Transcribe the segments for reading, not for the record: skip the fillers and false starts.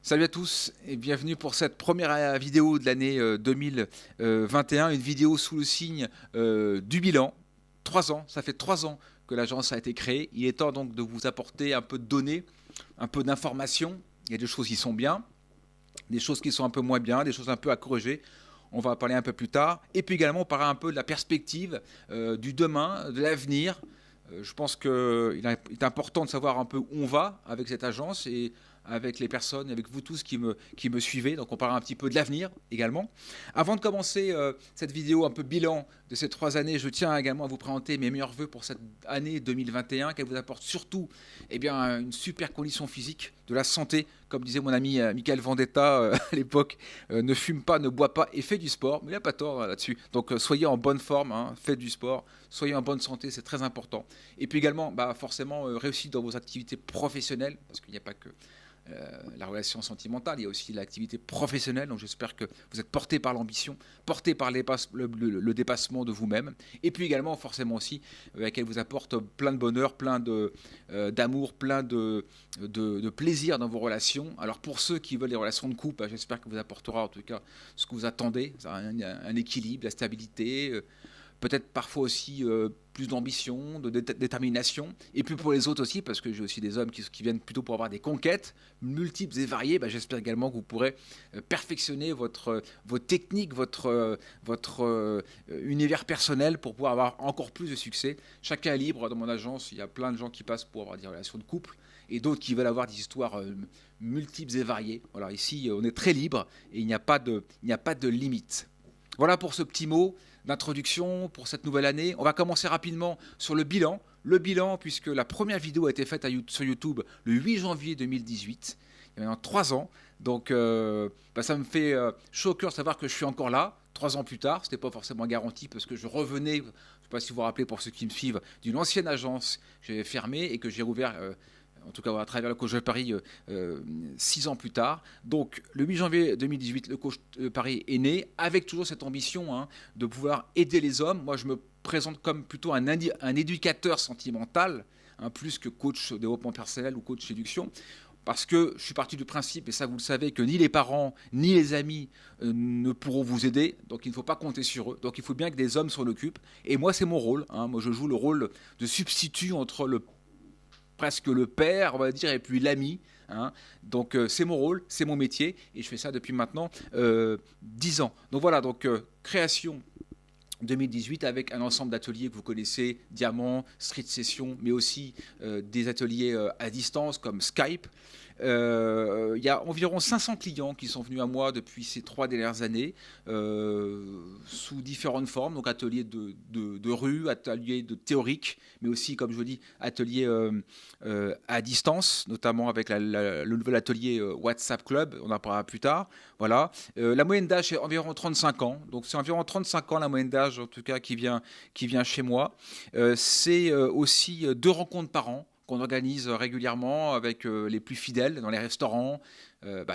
Salut à tous et bienvenue pour cette première vidéo de l'année 2021, une vidéo sous le signe du bilan. 3 ans, ça fait 3 ans que l'agence a été créée. Il est temps donc de vous apporter un peu de données, un peu d'informations. Il y a des choses qui sont bien, des choses qui sont un peu moins bien, des choses un peu à corriger. On va en parler un peu plus tard. Et puis également, on parlera un peu de la perspective du demain, de l'avenir. Je pense qu'il est important de savoir un peu où on va avec cette agence et avec les personnes, avec vous tous qui me suivez. Donc on parlera un petit peu de l'avenir également. Avant de commencer cette vidéo un peu bilan de ces 3 années, je tiens également à vous présenter mes meilleurs voeux pour cette année 2021, qu'elle vous apporte surtout une super condition physique, de la santé, comme disait mon ami Michael Vendetta à l'époque, ne fume pas, ne boit pas et fait du sport. Mais il n'a pas tort là-dessus. Donc soyez en bonne forme, hein, faites du sport, soyez en bonne santé, c'est très important. Et puis également, forcément, réussite dans vos activités professionnelles, parce qu'il n'y a pas que la relation sentimentale, il y a aussi l'activité professionnelle. Donc j'espère que vous êtes porté par l'ambition, porté par le dépassement de vous-même. Et puis également, forcément aussi, qu'elle vous apporte plein de bonheur, plein d'amour, plein de plaisir dans vos relations. Alors pour ceux qui veulent des relations de couple, j'espère que vous apportera en tout cas ce que vous attendez, un équilibre, la stabilité, peut-être parfois aussi plus d'ambition, de détermination. Et puis pour les autres aussi, parce que j'ai aussi des hommes qui viennent plutôt pour avoir des conquêtes multiples et variées, j'espère également que vous pourrez perfectionner vos techniques, votre univers personnel pour pouvoir avoir encore plus de succès. Chacun est libre. Dans mon agence, il y a plein de gens qui passent pour avoir des relations de couple et d'autres qui veulent avoir des histoires multiples et variées. Voilà, ici, on est très libre et il n'y a pas de limite. Voilà pour ce petit mot d'introduction pour cette nouvelle année. On va commencer rapidement sur le bilan. Le bilan, puisque la première vidéo a été faite sur YouTube le 8 janvier 2018, il y a maintenant 3 ans. Donc ça me fait chaud au cœur de savoir que je suis encore là, 3 ans plus tard. Ce n'était pas forcément garanti parce que je revenais, je ne sais pas si vous vous rappelez pour ceux qui me suivent, d'une ancienne agence que j'avais fermée et que j'ai rouvert en tout cas à travers le coach de Paris 6 ans plus tard. Donc le 8 janvier 2018, le coach de Paris est né avec toujours cette ambition de pouvoir aider les hommes. Moi je me présente comme plutôt un éducateur sentimental, plus que coach développement personnel ou coach séduction. Parce que je suis parti du principe, et ça vous le savez, que ni les parents ni les amis ne pourront vous aider, donc il ne faut pas compter sur eux. Donc il faut bien que des hommes s'en occupent. Et moi c'est mon rôle, moi je joue le rôle de substitut entre presque le père, on va dire, et puis l'ami. Donc c'est mon rôle, c'est mon métier, et je fais ça depuis maintenant 10 ans. Donc voilà, création 2018 avec un ensemble d'ateliers que vous connaissez, Diamant, Street Session, mais aussi des ateliers à distance comme Skype. Il y a environ 500 clients qui sont venus à moi depuis ces 3 dernières années, sous différentes formes, donc ateliers de rue, ateliers de théorique, mais aussi, comme je vous dis, ateliers à distance, notamment avec le nouvel atelier WhatsApp Club, on en parlera plus tard. Voilà. La moyenne d'âge est environ 35 ans, donc c'est environ 35 ans la moyenne d'âge, en tout cas, qui vient chez moi. C'est aussi 2 rencontres par an qu'on organise régulièrement avec les plus fidèles dans les restaurants.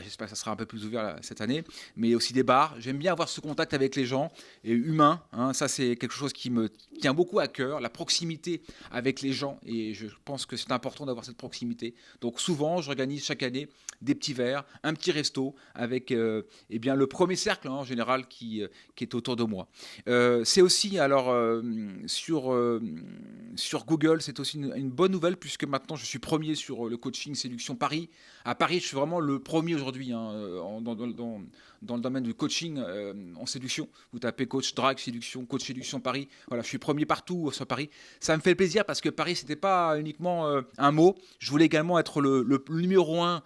J'espère que ça sera un peu plus ouvert cette année, mais aussi des bars. J'aime bien avoir ce contact avec les gens, et humain. Ça, c'est quelque chose qui me tient beaucoup à cœur, la proximité avec les gens, et je pense que c'est important d'avoir cette proximité. Donc souvent, j'organise chaque année des petits verres, un petit resto avec le premier cercle en général qui est autour de moi. C'est aussi, alors, sur Google, c'est aussi une bonne nouvelle, puisque maintenant je suis premier sur le coaching séduction Paris. À Paris, je suis vraiment le premier aujourd'hui dans le domaine du coaching en séduction. Vous tapez coach drague séduction, coach séduction Paris. Voilà, je suis premier partout sur Paris. Ça me fait plaisir parce que Paris, c'était pas uniquement un mot. Je voulais également être le numéro 1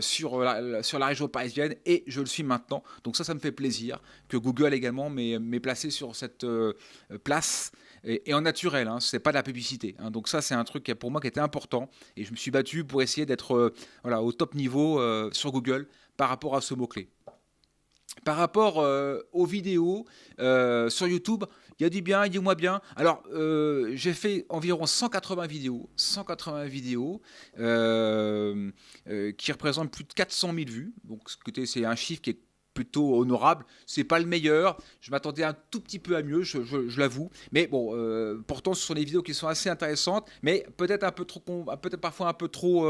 sur la région parisienne, et je le suis maintenant. Donc ça me fait plaisir que Google également m'ait placé sur cette place. Et en naturel, c'est pas de la publicité. Donc ça, c'est un truc pour moi qui était important, et je me suis battu pour essayer d'être au top niveau sur Google par rapport à ce mot-clé. Par rapport aux vidéos sur YouTube, il y a du bien, il y a du moins bien. Alors, j'ai fait environ 180 vidéos qui représentent plus de 400 000 vues. Donc, c'est un chiffre qui est plutôt honorable. C'est pas le meilleur. Je m'attendais un tout petit peu à mieux, je l'avoue. Mais bon, pourtant, ce sont des vidéos qui sont assez intéressantes, mais peut-être parfois un peu trop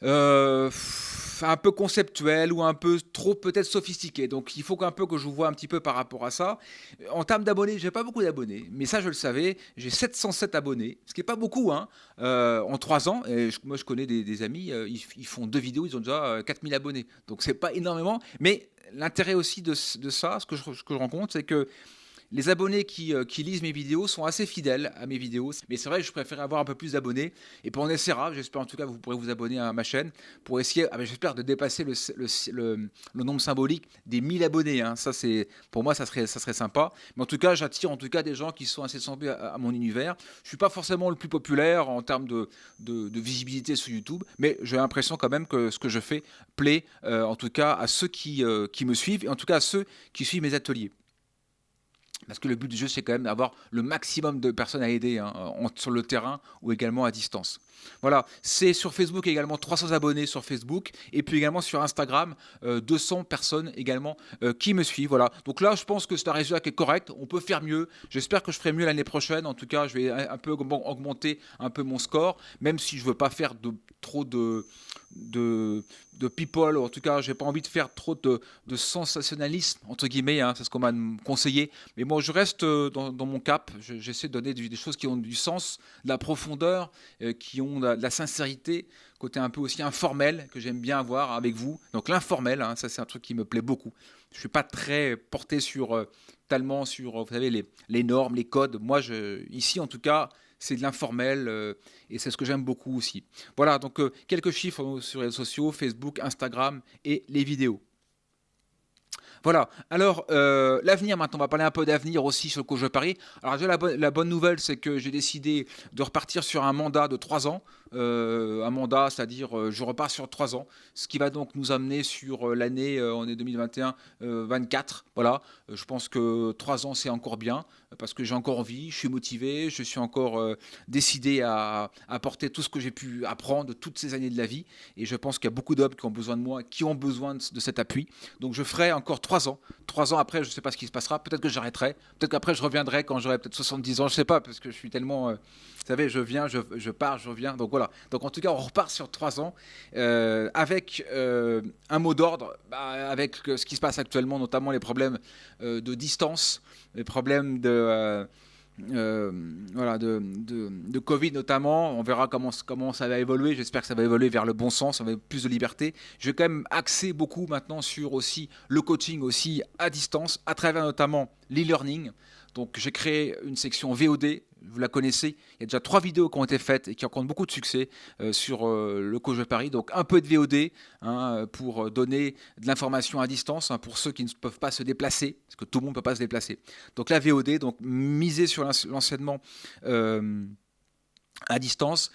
Un peu conceptuel ou un peu trop peut-être sophistiqué. Donc il faut qu'un peu que je vous vois un petit peu par rapport à ça. En termes d'abonnés, j'ai pas beaucoup d'abonnés, mais ça je le savais. J'ai 707 abonnés, ce qui est pas beaucoup hein, en 3 ans. Et moi je connais des amis, ils font 2 vidéos, ils ont déjà 4000 abonnés. Donc c'est pas énormément, mais l'intérêt aussi de ça, ce que je rencontre, c'est que les abonnés qui lisent mes vidéos sont assez fidèles à mes vidéos. Mais c'est vrai que je préfère avoir un peu plus d'abonnés. Et puis on essaiera, j'espère en tout cas que vous pourrez vous abonner à ma chaîne pour essayer, j'espère, de dépasser le nombre symbolique des 1000 abonnés. Hein. Ça, pour moi, ça serait sympa. Mais en tout cas, j'attire en tout cas des gens qui sont assez sensibles à mon univers. Je ne suis pas forcément le plus populaire en termes de visibilité sur YouTube, mais j'ai l'impression quand même que ce que je fais plaît, en tout cas à ceux qui me suivent et en tout cas à ceux qui suivent mes ateliers. Parce que le but du jeu, c'est quand même d'avoir le maximum de personnes à aider hein, sur le terrain ou également à distance. Voilà, c'est sur Facebook également 300 abonnés sur Facebook et puis également sur Instagram 200 personnes également qui me suivent. Voilà, donc là je pense que c'est un résultat qui est correct. On peut faire mieux. J'espère que je ferai mieux l'année prochaine. En tout cas, je vais un peu augmenter un peu mon score, même si je veux pas faire trop de, de people, ou en tout cas, j'ai pas envie de faire trop de sensationnalisme, entre guillemets, hein, c'est ce qu'on m'a conseillé. Mais moi, je reste dans mon cap, j'essaie de donner des choses qui ont du sens, de la profondeur, qui ont de la sincérité, côté un peu aussi informel, que j'aime bien avoir avec vous. Donc l'informel, hein, ça c'est un truc qui me plaît beaucoup. Je suis pas très porté tellement sur, vous savez, les normes, les codes. Moi, ici en tout cas, c'est de l'informel et c'est ce que j'aime beaucoup aussi. Voilà, donc quelques chiffres sur les réseaux sociaux, Facebook, Instagram et les vidéos. Voilà, alors l'avenir maintenant, on va parler un peu d'avenir aussi sur le coach de Paris. Alors déjà la bonne nouvelle, c'est que j'ai décidé de repartir sur un mandat de 3 ans. Un mandat, c'est-à-dire je repars sur 3 ans, ce qui va donc nous amener sur l'année, on est 2021, 24. Voilà, je pense que 3 ans c'est encore bien, parce que j'ai encore envie, je suis motivé, je suis encore décidé à apporter tout ce que j'ai pu apprendre de toutes ces années de la vie. Et je pense qu'il y a beaucoup d'hommes qui ont besoin de moi, qui ont besoin de cet appui. Donc je ferai encore 3 ans. 3 ans après, je ne sais pas ce qui se passera. Peut-être que j'arrêterai. Peut-être qu'après, je reviendrai quand j'aurai peut-être 70 ans. Je ne sais pas, parce que je suis tellement... vous savez, je viens, je pars, je reviens. Donc voilà. Donc en tout cas, on repart sur 3 ans avec un mot d'ordre, avec ce qui se passe actuellement, notamment les problèmes de distance, les problèmes voilà, de Covid notamment. On verra comment ça va évoluer. J'espère que ça va évoluer vers le bon sens, avec plus de liberté. Je vais quand même axer beaucoup maintenant sur aussi le coaching aussi à distance, à travers notamment l'e-learning. Donc j'ai créé une section VOD, vous la connaissez. Il y a déjà 3 vidéos qui ont été faites et qui rencontrent beaucoup de succès sur le coach de Paris. Donc un peu de VOD hein, pour donner de l'information à distance hein, pour ceux qui ne peuvent pas se déplacer, parce que tout le monde ne peut pas se déplacer. Donc la VOD, donc miser sur l'enseignement à distance.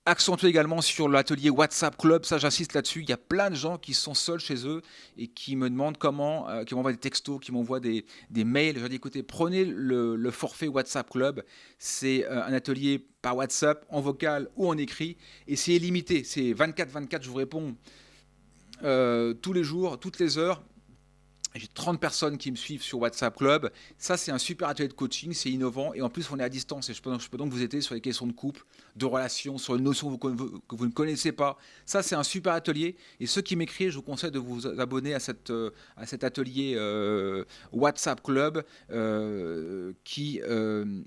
Accentuer également sur l'atelier WhatsApp Club, ça j'insiste là-dessus. Il y a plein de gens qui sont seuls chez eux et qui me demandent comment, qui m'envoient des textos, qui m'envoient des mails. Je leur dis écoutez, prenez le forfait WhatsApp Club. C'est un atelier par WhatsApp, en vocal ou en écrit. Et c'est illimité. C'est 24-24, je vous réponds tous les jours, toutes les heures. J'ai 30 personnes qui me suivent sur WhatsApp Club. Ça, c'est un super atelier de coaching, c'est innovant. Et en plus, on est à distance. Et je peux donc vous aider sur les questions de couple, de relations, sur une notion que vous ne connaissez pas. Ça, c'est un super atelier. Et ceux qui m'écrivent, je vous conseille de vous abonner à cet atelier WhatsApp Club qui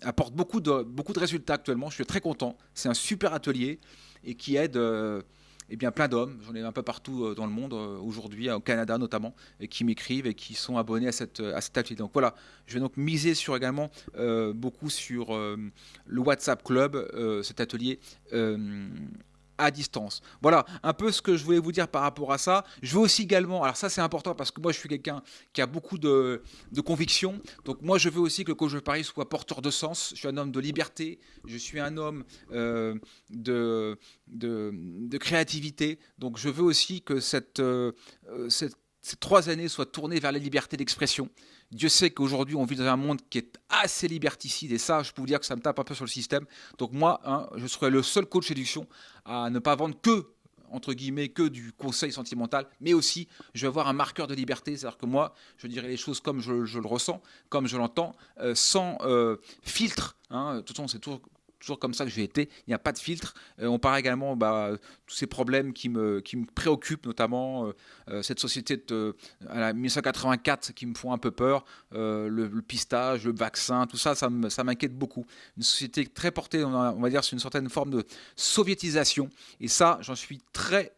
apporte beaucoup de résultats actuellement. Je suis très content. C'est un super atelier et qui aide... eh bien, plein d'hommes, j'en ai un peu partout dans le monde aujourd'hui, au Canada notamment, et qui m'écrivent et qui sont abonnés à cet atelier. Donc voilà, je vais donc miser également beaucoup sur le WhatsApp Club, cet atelier à distance. Voilà un peu ce que je voulais vous dire par rapport à ça. Je veux aussi également, alors ça c'est important parce que moi je suis quelqu'un qui a beaucoup de convictions, donc moi je veux aussi que le coach de Paris soit porteur de sens. Je suis un homme de liberté, je suis un homme de créativité, donc je veux aussi que ces 3 années soient tournées vers la liberté d'expression. Dieu sait qu'aujourd'hui, on vit dans un monde qui est assez liberticide, et ça, je peux vous dire que ça me tape un peu sur le système. Donc moi, hein, je serai le seul coach séduction à ne pas vendre entre guillemets, que du conseil sentimental, mais aussi, je vais avoir un marqueur de liberté, c'est-à-dire que moi, je dirai les choses comme je le ressens, comme je l'entends, sans filtre. Hein. De toute façon, c'est toujours toujours comme ça que j'ai été, il n'y a pas de filtre. On parle également tous ces problèmes qui me préoccupent, notamment cette société à la 1984 qui me font un peu peur, le pistage, le vaccin, tout ça, ça m'inquiète beaucoup. Une société très portée, on va dire, sur une certaine forme de soviétisation, et ça, j'en suis très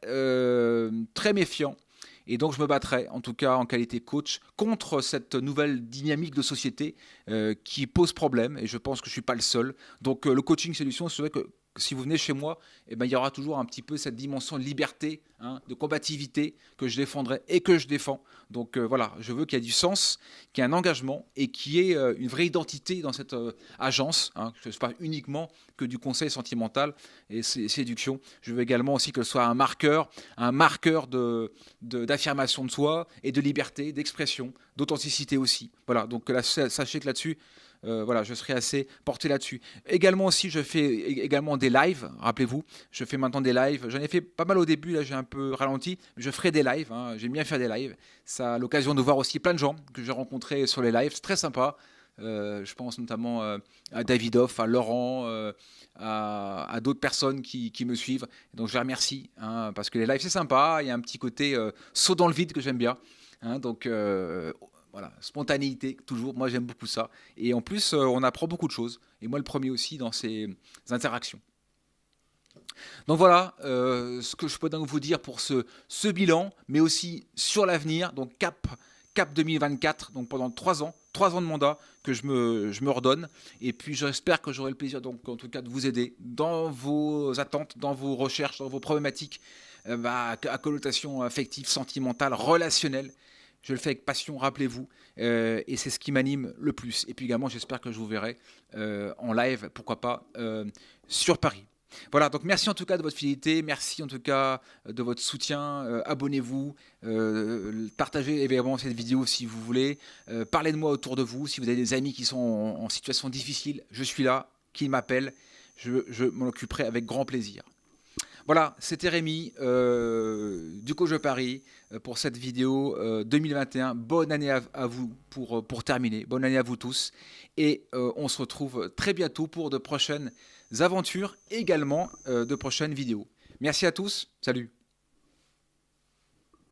méfiant. Et donc je me battrai, en tout cas en qualité coach, contre cette nouvelle dynamique de société qui pose problème, et je pense que je ne suis pas le seul. Donc le coaching solution, c'est vrai que si vous venez chez moi, eh ben, il y aura toujours un petit peu cette dimension de liberté, hein, de combativité que je défendrai et que je défends. Donc voilà, je veux qu'il y ait du sens, qu'il y ait un engagement et qu'il y ait une vraie identité dans cette agence, hein, que ce n'est pas uniquement que du conseil sentimental et séduction. Je veux également aussi que ce soit un marqueur d'affirmation de soi et de liberté, d'expression, d'authenticité aussi. Voilà, donc là, sachez que là-dessus, voilà, je serai assez porté là-dessus. Également aussi, je fais également des lives. Rappelez-vous, je fais maintenant des lives. J'en ai fait pas mal au début, là j'ai un peu ralenti. Mais je ferai des lives, hein. J'aime bien faire des lives. Ça a l'occasion de voir aussi plein de gens que j'ai rencontrés sur les lives. C'est très sympa. Je pense notamment à Davidoff, à Laurent, à d'autres personnes qui me suivent. Donc je les remercie, hein, parce que les lives c'est sympa. Il y a un petit côté saut dans le vide que j'aime bien. Hein, donc voilà, spontanéité, toujours, moi j'aime beaucoup ça. Et en plus, on apprend beaucoup de choses. Et moi le premier aussi dans ces interactions. Donc voilà ce que je peux donc vous dire pour ce bilan, mais aussi sur l'avenir, donc cap 2024, donc pendant 3 ans de mandat que je me redonne. Et puis j'espère que j'aurai le plaisir, donc en tout cas, de vous aider dans vos attentes, dans vos recherches, dans vos problématiques à connotation affective, sentimentale, relationnelle. Je le fais avec passion, rappelez-vous, et c'est ce qui m'anime le plus. Et puis également, j'espère que je vous verrai en live, pourquoi pas, sur Paris. Voilà, donc merci en tout cas de votre fidélité, merci en tout cas de votre soutien, abonnez-vous, partagez évidemment cette vidéo si vous voulez, parlez de moi autour de vous, si vous avez des amis qui sont en situation difficile, je suis là, qu'ils m'appellent, je m'en occuperai avec grand plaisir. Voilà, c'était Rémi du Coach de Paris pour cette vidéo 2021. Bonne année à vous pour terminer. Bonne année à vous tous. Et on se retrouve très bientôt pour de prochaines aventures, également de prochaines vidéos. Merci à tous. Salut.